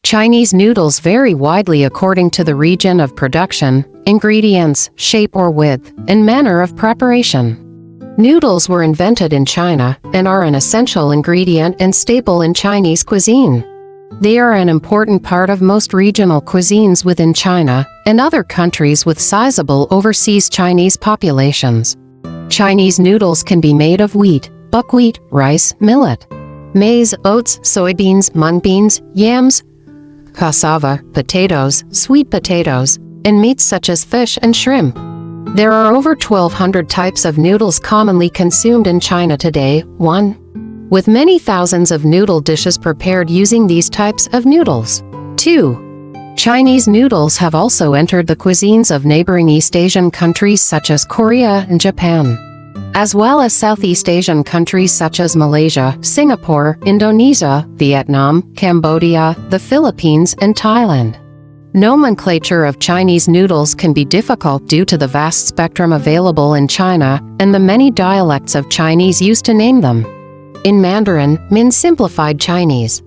Chinese noodles vary widely according to the region of production, ingredients, shape or width, and manner of preparation. Noodles were invented in China and are an essential ingredient and staple in Chinese cuisine. They are an important part of most regional cuisines within China and other countries with sizable overseas Chinese populations. Chinese noodles can be made of wheat, buckwheat, rice, millet, maize, oats, soybeans, mung beans, yams, cassava, potatoes, sweet potatoes, and meats such as fish and shrimp. There are over 1,200 types of noodles commonly consumed in China today, with many thousands of noodle dishes prepared using these types of noodles. 2. Chinese noodles have also entered the cuisines of neighboring East Asian countries such as Korea and Japan, as well as Southeast Asian countries such as Malaysia, Singapore, Indonesia, Vietnam, Cambodia, the Philippines, and Thailand. Nomenclature of Chinese noodles can be difficult due to the vast spectrum available in China and the many dialects of Chinese used to name them. In Mandarin, Min simplified Chinese.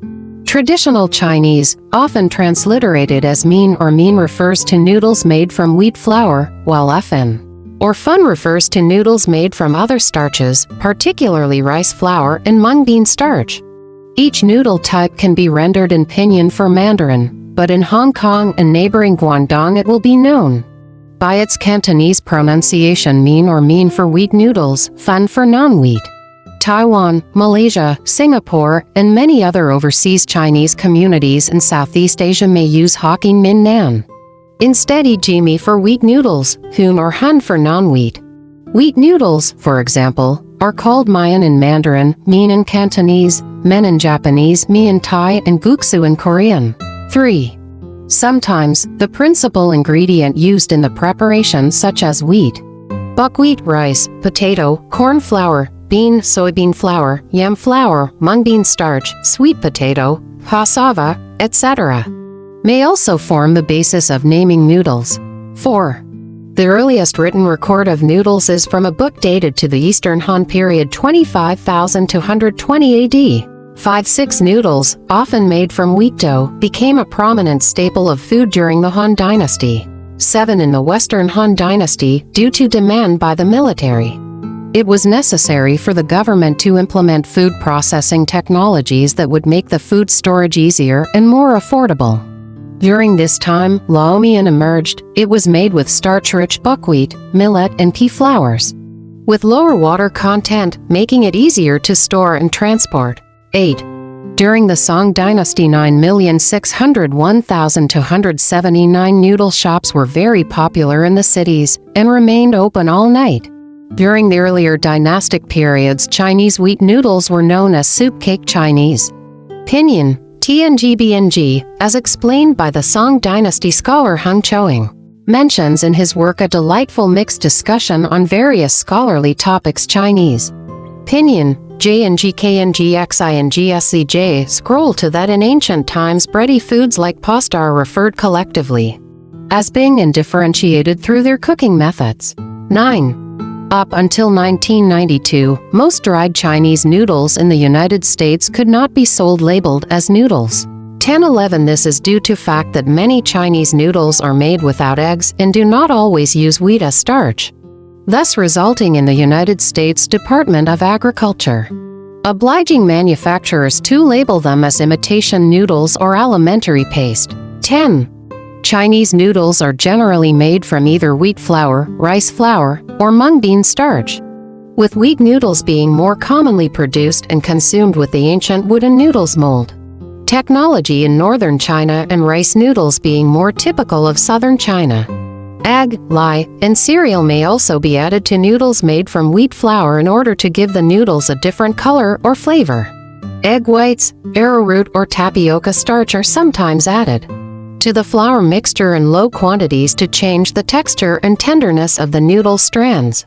Traditional Chinese, often transliterated as Min or Min, refers to noodles made from wheat flour, while Fin or Fun refers to noodles made from other starches, particularly rice flour and mung bean starch. Each noodle type can be rendered in pinyin for Mandarin, but in Hong Kong and neighboring Guangdong it will be known by its Cantonese pronunciation Min or Min for wheat noodles, Fun for non-wheat. Taiwan, Malaysia, Singapore, and many other overseas Chinese communities in Southeast Asia may use Hokkien Min Nan instead of Jimi for wheat noodles, Hun or Hun for non-wheat. Wheat noodles, for example, are called Mayan in Mandarin, Min in Cantonese, Men in Japanese, Mi in Thai, and Guksu in Korean. 3. Sometimes, the principal ingredient used in the preparation such as wheat, buckwheat, rice, potato, corn flour, bean, soybean flour, yam flour, mung bean starch, sweet potato, cassava, etc., may also form the basis of naming noodles. 4. The earliest written record of noodles is from a book dated to the Eastern Han period 25,000 to 120 AD. 5-6 noodles, often made from wheat dough, became a prominent staple of food during the Han Dynasty. 7 in the Western Han Dynasty, due to demand by the military. It was necessary for the government to implement food processing technologies that would make the food storage easier and more affordable. During this time, lao mian emerged. It was made with starch-rich buckwheat, millet, and pea flours, with lower water content, making it easier to store and transport. 8. During the Song Dynasty, 9,601,279 noodle shops were very popular in the cities and remained open all night. During the earlier dynastic periods, Chinese wheat noodles were known as soup cake Chinese. Pinyin, TNGBNG, as explained by the Song Dynasty scholar Hung Choing, mentions in his work a delightful mixed discussion on various scholarly topics. Chinese pinyin, JNGKNGXINGSEJ, scroll to that in ancient times bready foods like pasta are referred collectively as being undifferentiated through their cooking methods. 9. Up until 1992, most dried Chinese noodles in the United States could not be sold labeled as noodles. 10-11 This is due to fact that many Chinese noodles are made without eggs and do not always use wheat as starch, thus resulting in the United States Department of Agriculture obliging manufacturers to label them as imitation noodles or alimentary paste. 10. Chinese noodles are generally made from either wheat flour, rice flour, or mung bean starch, with wheat noodles being more commonly produced and consumed with the ancient wooden noodles mold technology in northern China and rice noodles being more typical of southern China. Egg, lye, and cereal may also be added to noodles made from wheat flour in order to give the noodles a different color or flavor. Egg whites, arrowroot, or tapioca starch are sometimes added to the flour mixture in low quantities to change the texture and tenderness of the noodle strands.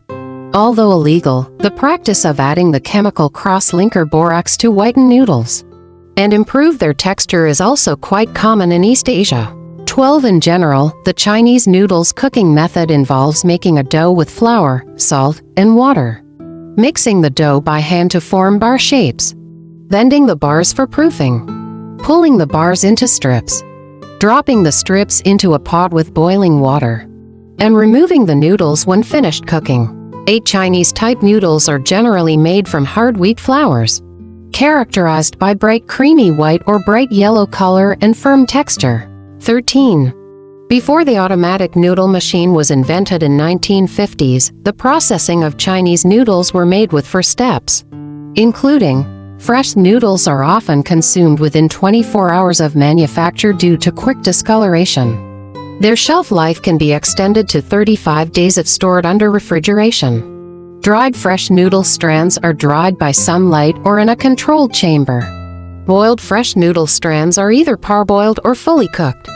Although illegal, the practice of adding the chemical cross-linker borax to whiten noodles and improve their texture is also quite common in East Asia. 12 In general, the Chinese noodles cooking method involves making a dough with flour, salt, and water, mixing the dough by hand to form bar shapes, bending the bars for proofing, pulling the bars into strips, dropping the strips into a pot with boiling water, and removing the noodles when finished cooking. 8 Chinese-type noodles are generally made from hard wheat flours, characterized by bright creamy white or bright yellow color and firm texture. 13. Before the automatic noodle machine was invented in 1950s, the processing of Chinese noodles were made with 4 steps, including: fresh noodles are often consumed within 24 hours of manufacture due to quick discoloration. Their shelf life can be extended to 35 days if stored under refrigeration. Dried fresh noodle strands are dried by sunlight or in a controlled chamber. Boiled fresh noodle strands are either parboiled or fully cooked.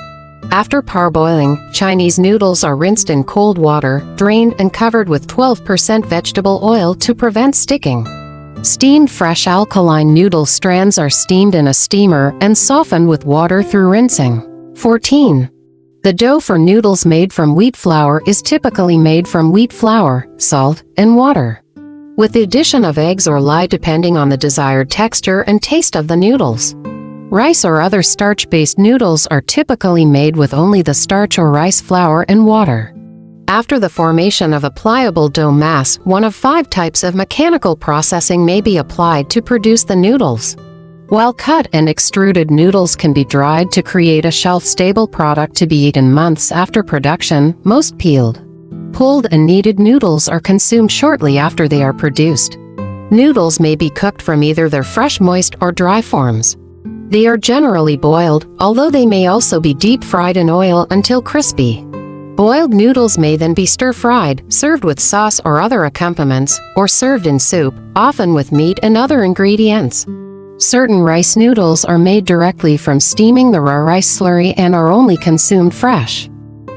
After parboiling, Chinese noodles are rinsed in cold water, drained and covered with 12% vegetable oil to prevent sticking. Steamed fresh alkaline noodle strands are steamed in a steamer and softened with water through rinsing. 14. The dough for noodles made from wheat flour is typically made from wheat flour, salt, and water, with the addition of eggs or lye depending on the desired texture and taste of the noodles. Rice or other starch-based noodles are typically made with only the starch or rice flour and water. After the formation of a pliable dough mass, one of 5 types of mechanical processing may be applied to produce the noodles. While cut and extruded noodles can be dried to create a shelf-stable product to be eaten months after production, most peeled, pulled and kneaded noodles are consumed shortly after they are produced. Noodles may be cooked from either their fresh, moist, or dry forms. They are generally boiled, although they may also be deep-fried in oil until crispy. Boiled noodles may then be stir-fried, served with sauce or other accompaniments, or served in soup, often with meat and other ingredients. Certain rice noodles are made directly from steaming the raw rice slurry and are only consumed fresh.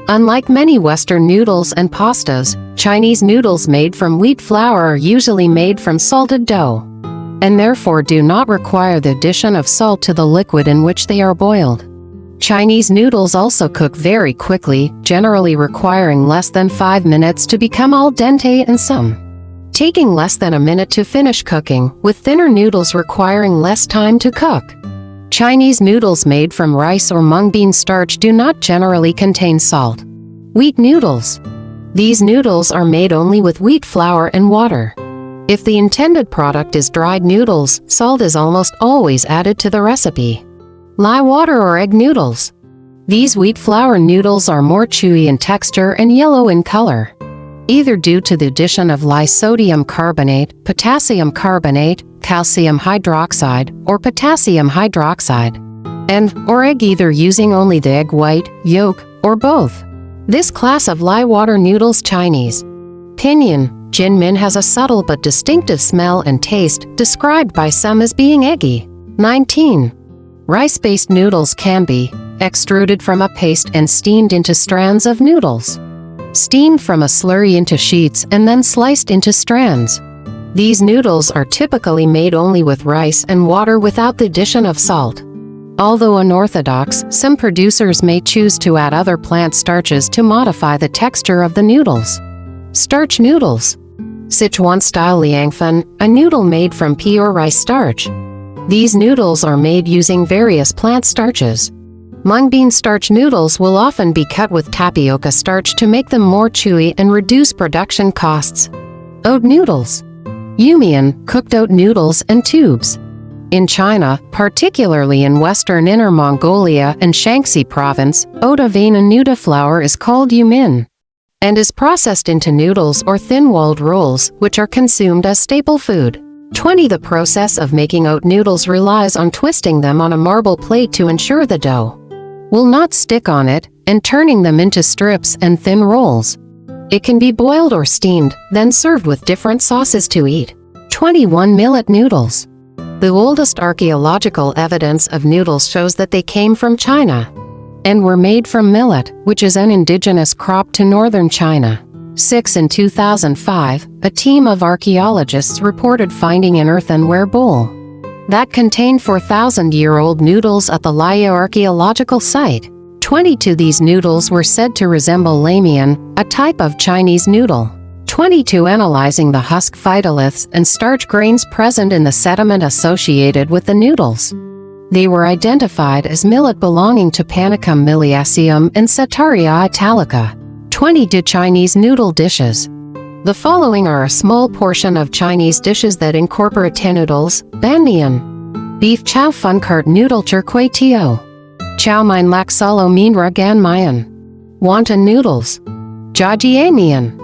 Unlike many Western noodles and pastas, Chinese noodles made from wheat flour are usually made from salted dough, and therefore do not require the addition of salt to the liquid in which they are boiled. Chinese noodles also cook very quickly, generally requiring less than 5 minutes to become al dente and some taking less than a minute to finish cooking, with thinner noodles requiring less time to cook. Chinese noodles made from rice or mung bean starch do not generally contain salt. Wheat noodles. These noodles are made only with wheat flour and water. If the intended product is dried noodles, salt is almost always added to the recipe. Lye water or egg noodles. These wheat flour noodles are more chewy in texture and yellow in color, either due to the addition of lye sodium carbonate, potassium carbonate, calcium hydroxide, or potassium hydroxide, or egg, either using only the egg white, yolk, or both. This class of lye water noodles Chinese pinyin, jinmin has a subtle but distinctive smell and taste, described by some as being eggy. 19. Rice-based noodles can be extruded from a paste and steamed into strands of noodles, steamed from a slurry into sheets and then sliced into strands. These noodles are typically made only with rice and water without the addition of salt. Although unorthodox, some producers may choose to add other plant starches to modify the texture of the noodles. Starch noodles. Sichuan-style liangfen, a noodle made from pea or rice starch. These noodles are made using various plant starches. Mung bean starch noodles will often be cut with tapioca starch to make them more chewy and reduce production costs. Oat noodles. Yumian, cooked oat noodles and tubes. In China, particularly in western Inner Mongolia and Shaanxi province, oat avena noodle flour is called yumin, and is processed into noodles or thin-walled rolls, which are consumed as staple food. 20. The process of making oat noodles relies on twisting them on a marble plate to ensure the dough will not stick on it, and turning them into strips and thin rolls. It can be boiled or steamed, then served with different sauces to eat. 21. Millet noodles. The oldest archaeological evidence of noodles shows that they came from China and were made from millet, which is an indigenous crop to northern China. 6. In 2005, a team of archaeologists reported finding an earthenware bowl that contained 4,000-year-old noodles at the Laya archaeological site. 22. These noodles were said to resemble lamian, a type of Chinese noodle. 22. Analyzing the husk phytoliths and starch grains present in the sediment associated with the noodles. They were identified as millet belonging to Panicum miliaceum and Setaria italica. 20 Chinese noodle dishes. The following are a small portion of Chinese dishes that incorporate noodles: banh mian, beef chow fun cart noodle chur kway teo, chow mein lak solo mein ra gan mayan, wonton noodles, jjiajie mian.